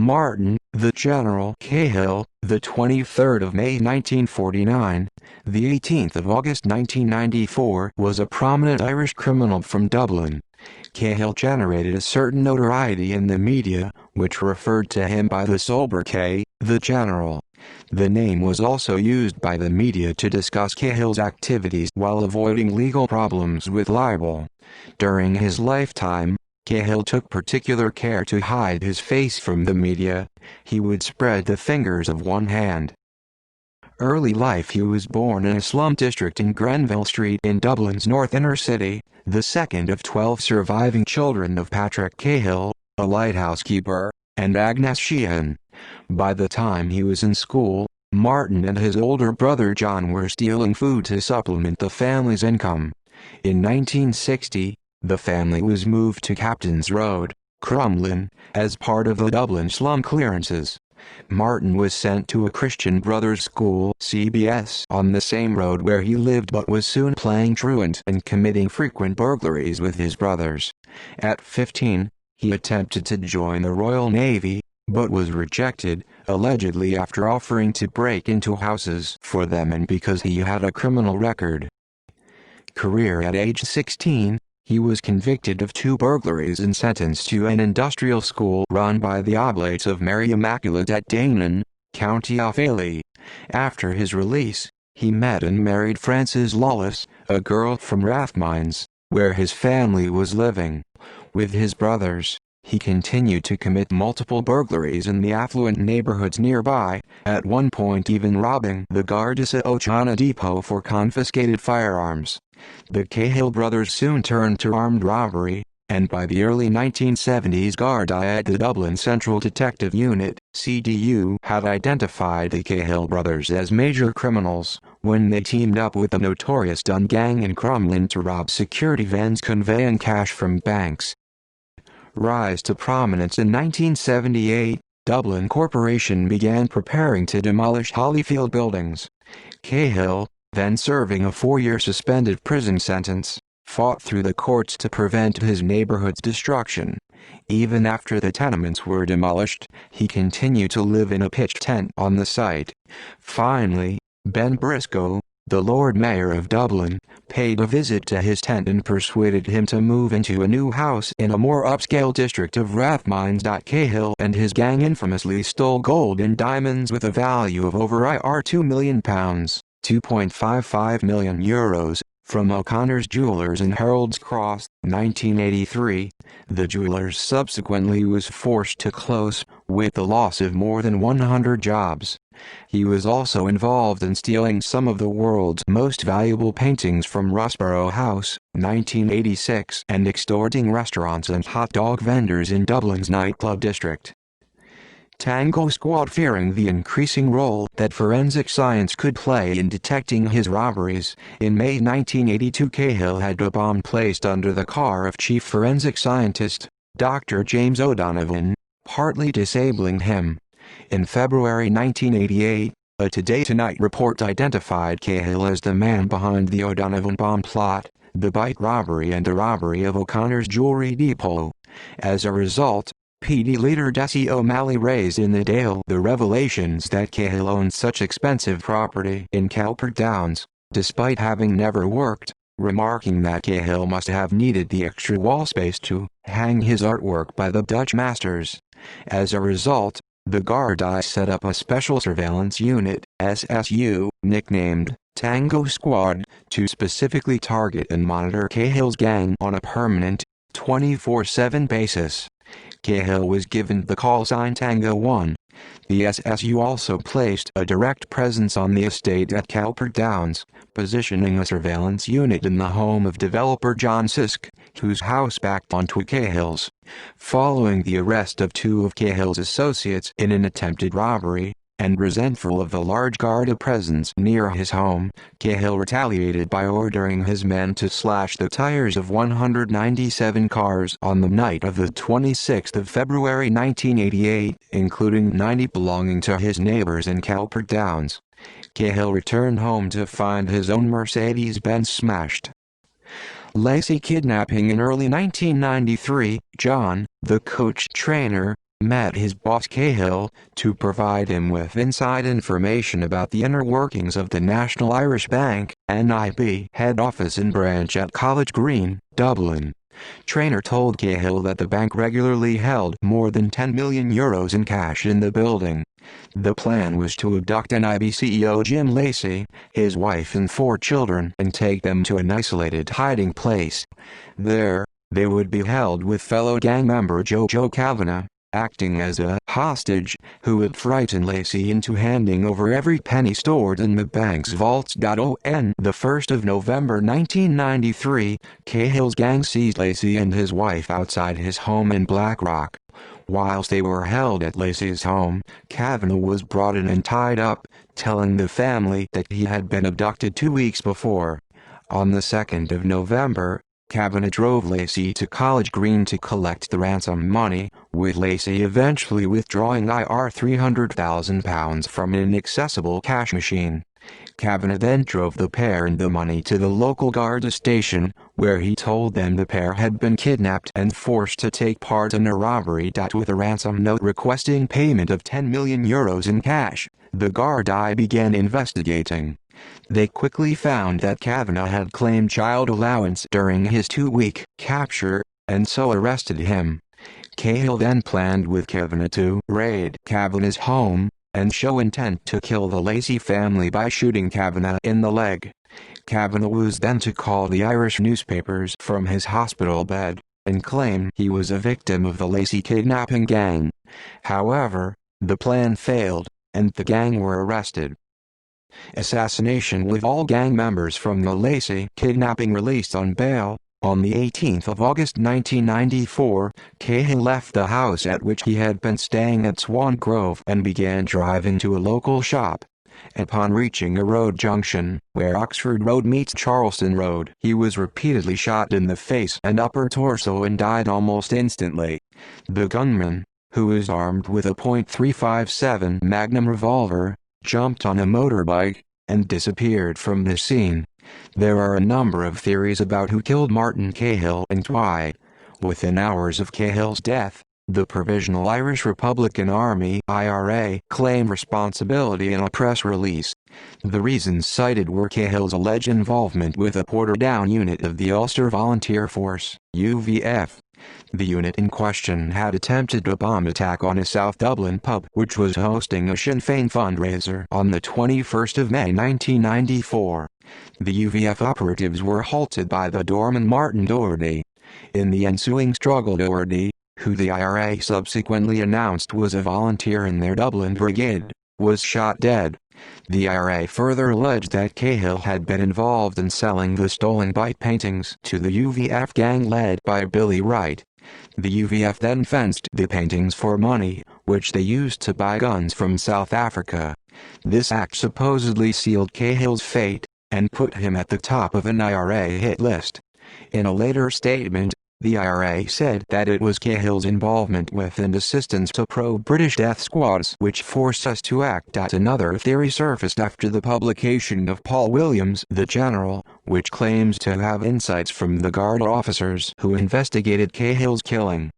Martin, the General Cahill, the 23rd of May 1949, the 18th of August 1994, was a prominent Irish criminal from Dublin. Cahill generated a certain notoriety in the media, which referred to him by the sobriquet, the General. The name was also used by the media to discuss Cahill's activities while avoiding legal problems with libel. During his lifetime, Cahill took particular care to hide his face from the media. He would spread the fingers of one hand. Early life. He was born in a slum district in Grenville Street in Dublin's north inner city, the second of 12 surviving children of Patrick Cahill, a lighthouse keeper, and Agnes Sheehan. By the time he was in school, Martin and his older brother John were stealing food to supplement the family's income. In 1960, the family was moved to Captain's Road, Crumlin, as part of the Dublin slum clearances. Martin was sent to a Christian Brothers School (CBS) on the same road where he lived, but was soon playing truant and committing frequent burglaries with his brothers. At 15, he attempted to join the Royal Navy, but was rejected, allegedly after offering to break into houses for them and because he had a criminal record. Career. At age 16, he was convicted of 2 burglaries and sentenced to an industrial school run by the Oblates of Mary Immaculate at Danon, County Offaly. After his release, he met and married Frances Lawless, a girl from Rathmines, where his family was living. With his brothers, he continued to commit multiple burglaries in the affluent neighborhoods nearby, at one point even robbing the Gardaí Ochana depot for confiscated firearms. The Cahill brothers soon turned to armed robbery, and by the early 1970s Gardaí at the Dublin Central Detective Unit (CDU) had identified the Cahill brothers as major criminals when they teamed up with the notorious Dun gang in Crumlin to rob security vans conveying cash from banks. Rise to prominence. In 1978, Dublin Corporation began preparing to demolish Hollyfield buildings. Cahill, then serving a 4-year suspended prison sentence, fought through the courts to prevent his neighborhood's destruction. Even after the tenements were demolished, he continued to live in a pitched tent on the site. Finally, Ben Briscoe, the Lord Mayor of Dublin, paid a visit to his tent and persuaded him to move into a new house in a more upscale district of Rathmines. Cahill and his gang infamously stole gold and diamonds with a value of over £2 million, €2.55 million, from O'Connor's Jewellers in Harold's Cross, 1983. The jewelers subsequently was forced to close, with the loss of more than 100 jobs. He was also involved in stealing some of the world's most valuable paintings from Rossborough House, 1986, and extorting restaurants and hot dog vendors in Dublin's nightclub district. Tango Squad. Fearing the increasing role that forensic science could play in detecting his robberies, in May 1982 Cahill had a bomb placed under the car of Chief Forensic Scientist, Dr. James O'Donovan, partly disabling him. In February 1988, a Today Tonight report identified Cahill as the man behind the O'Donovan bomb plot, the bike robbery and the robbery of O'Connor's jewelry depot. As a result, PD leader Dessie O'Malley raised in the Dáil the revelations that Cahill owned such expensive property in Calpert Downs, despite having never worked, remarking that Cahill must have needed the extra wall space to hang his artwork by the Dutch masters. As a result, the Gardaí set up a special surveillance unit, SSU, nicknamed Tango Squad, to specifically target and monitor Cahill's gang on a permanent, 24/7 basis. Cahill was given the call sign Tango 1. The SSU also placed a direct presence on the estate at Calpert Downs, positioning a surveillance unit in the home of developer John Sisk, whose house backed onto Cahill's. Following the arrest of 2 of Cahill's associates in an attempted robbery, and resentful of the large Garda presence near his home, Cahill retaliated by ordering his men to slash the tires of 197 cars on the night of the 26th of February 1988, including 90 belonging to his neighbors in Calpert Downs. Cahill returned home to find his own Mercedes-Benz smashed. Lacey kidnapping. In early 1993, John, the coach trainer, met his boss Cahill to provide him with inside information about the inner workings of the National Irish Bank (NIB) head office and branch at College Green, Dublin. Traynor told Cahill that the bank regularly held more than €10 million in cash in the building. The plan was to abduct NIB CEO Jim Lacey, his wife and 4 children, and take them to an isolated hiding place. There, they would be held with fellow gang member Joe Kavanagh, acting as a hostage, who would frighten Lacey into handing over every penny stored in the bank's vaults. On the 1st of November 1993, Cahill's gang seized Lacey and his wife outside his home in Blackrock. Whilst they were held at Lacey's home, Kavanagh was brought in and tied up, telling the family that he had been abducted 2 weeks before. On the 2nd of November, Kavanagh drove Lacey to College Green to collect the ransom money, with Lacey eventually withdrawing £300,000 from an inaccessible cash machine. Kavanagh then drove the pair and the money to the local Garda station, where he told them the pair had been kidnapped and forced to take part in a robbery. With a ransom note requesting payment of €10 million in cash, the Garda began investigating. They quickly found that Kavanagh had claimed child allowance during his 2-week capture, and so arrested him. Cahill then planned with Kavanagh to raid Kavanagh's home, and show intent to kill the Lacey family by shooting Kavanagh in the leg. Kavanagh was then to call the Irish newspapers from his hospital bed, and claim he was a victim of the Lacey kidnapping gang. However, the plan failed, and the gang were arrested. Assassination. With all gang members from the Lacey kidnapping released on bail, on the 18th of August 1994, Cahill left the house at which he had been staying at Swan Grove and began driving to a local shop. Upon reaching a road junction, where Oxford Road meets Charleston Road, he was repeatedly shot in the face and upper torso and died almost instantly. The gunman, who was armed with a .357 Magnum revolver, jumped on a motorbike, and disappeared from the scene. There are a number of theories about who killed Martin Cahill and why. Within hours of Cahill's death, the Provisional Irish Republican Army (IRA) claimed responsibility in a press release. The reasons cited were Cahill's alleged involvement with a Portadown unit of the Ulster Volunteer Force (UVF). The unit in question had attempted a bomb attack on a South Dublin pub which was hosting a Sinn Féin fundraiser on the 21st of May 1994. The UVF operatives were halted by the doorman Martin Doherty. In the ensuing struggle, Doherty, who the IRA subsequently announced was a volunteer in their Dublin brigade, was shot dead. The IRA further alleged that Cahill had been involved in selling the stolen bite paintings to the UVF gang led by Billy Wright. The UVF then fenced the paintings for money, which they used to buy guns from South Africa. This act supposedly sealed Cahill's fate, and put him at the top of an IRA hit list. In a later statement, the IRA said that it was Cahill's involvement with and assistance to pro-British death squads which forced us to act. Another theory surfaced after the publication of Paul Williams' The General, which claims to have insights from the Garda officers who investigated Cahill's killing.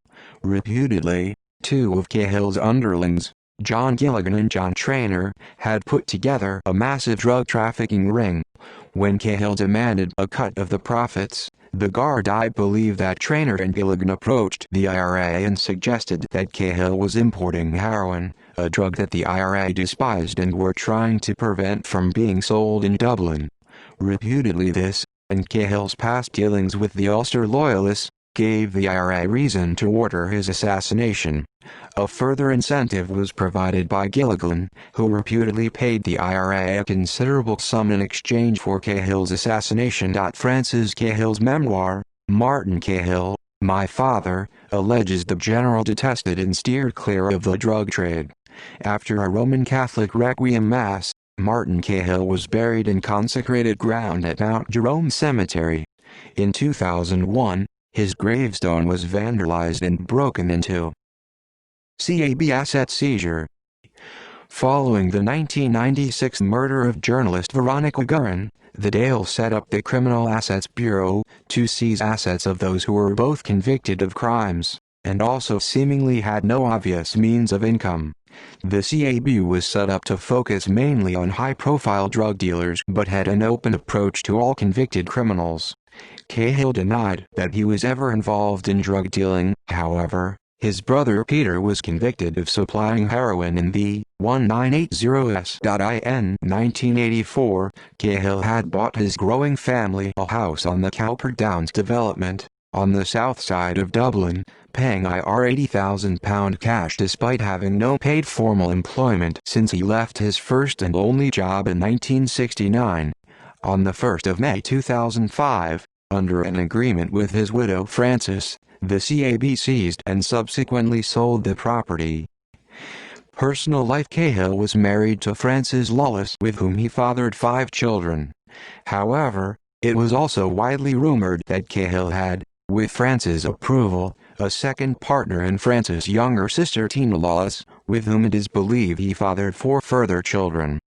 Reputedly, 2 of Cahill's underlings, John Gilligan and John Traynor, had put together a massive drug trafficking ring. When Cahill demanded a cut of the profits, the Garda believed that Traynor and Gilligan approached the IRA and suggested that Cahill was importing heroin, a drug that the IRA despised and were trying to prevent from being sold in Dublin. Reputedly this, and Cahill's past dealings with the Ulster Loyalists, gave the IRA reason to order his assassination. A further incentive was provided by Gilligan, who reputedly paid the IRA a considerable sum in exchange for Cahill's assassination. Francis Cahill's memoir, Martin Cahill, My Father, alleges the general detested and steered clear of the drug trade. After a Roman Catholic Requiem Mass, Martin Cahill was buried in consecrated ground at Mount Jerome Cemetery. In 2001, his gravestone was vandalized and broken into. CAB asset seizure. Following the 1996 murder of journalist Veronica Guerin, the Dáil set up the Criminal Assets Bureau to seize assets of those who were both convicted of crimes. and also seemingly had no obvious means of income. The CAB was set up to focus mainly on high-profile drug dealers but had an open approach to all convicted criminals. Cahill denied that he was ever involved in drug dealing. However, his brother Peter was convicted of supplying heroin in the 1980s. In 1984, Cahill had bought his growing family a house on the Cowper Downs development, on the south side of Dublin, paying £80,000 cash despite having no paid formal employment since he left his first and only job in 1969. On the 1st of May 2005, under an agreement with his widow Frances, the CAB seized and subsequently sold the property. Personal life: Cahill was married to Frances Lawless, with whom he fathered 5 children. However, it was also widely rumored that Cahill had, with Frances' approval, a second partner in Frances' younger sister Tina Lawless, with whom it is believed he fathered 4 further children.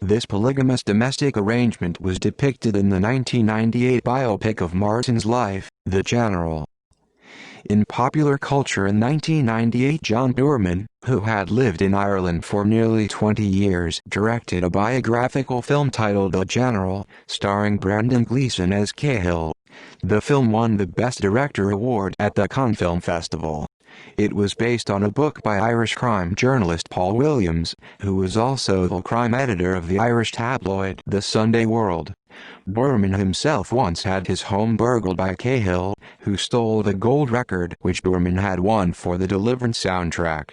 This polygamous domestic arrangement was depicted in the 1998 biopic of Martin's life, The General. In popular culture in 1998, John Boorman, who had lived in Ireland for nearly 20 years, directed a biographical film titled The General, starring Brendan Gleeson as Cahill. The film won the Best Director award at the Cannes Film Festival. It was based on a book by Irish crime journalist Paul Williams, who was also the crime editor of the Irish tabloid The Sunday World. Boorman himself once had his home burgled by Cahill, who stole the gold record which Boorman had won for the Deliverance soundtrack.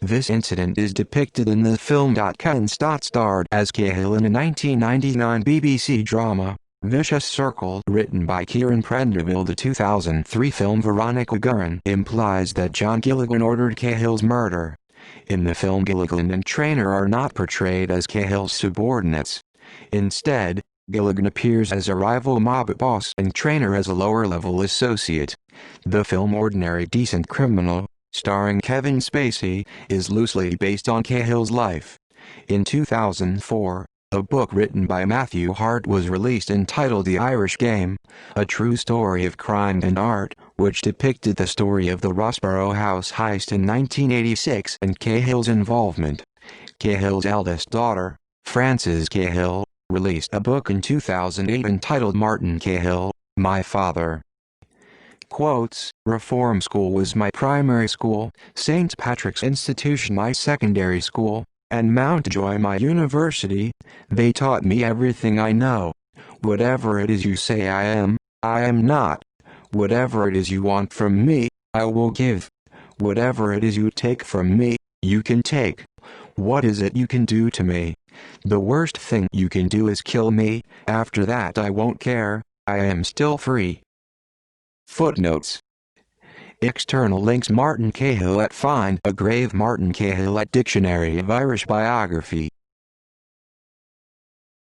This incident is depicted in the film. Cahill starred as Cahill in a 1999 BBC drama, Vicious Circle, written by Kieran Prendeville. The 2003 film Veronica Guerin implies that John Gilligan ordered Cahill's murder. In the film, Gilligan and Traynor are not portrayed as Cahill's subordinates. Instead, Gilligan appears as a rival mob boss and Traynor as a lower-level associate. The film Ordinary Decent Criminal, starring Kevin Spacey, is loosely based on Cahill's life. In 2004, a book written by Matthew Hart was released entitled The Irish Game, a true story of crime and art, which depicted the story of the Rossborough House heist in 1986 and Cahill's involvement. Cahill's eldest daughter, Frances Cahill, released a book in 2008 entitled Martin Cahill, My Father. Quotes: Reform School was my primary school, St. Patrick's Institution my secondary school, and Mountjoy my university. They taught me everything I know. Whatever it is you say I am not. Whatever it is you want from me, I will give. Whatever it is you take from me, you can take. What is it you can do to me? The worst thing you can do is kill me. After that I won't care. I am still free. Footnotes. External links: Martin Cahill at Find a Grave, Martin Cahill at Dictionary of Irish Biography.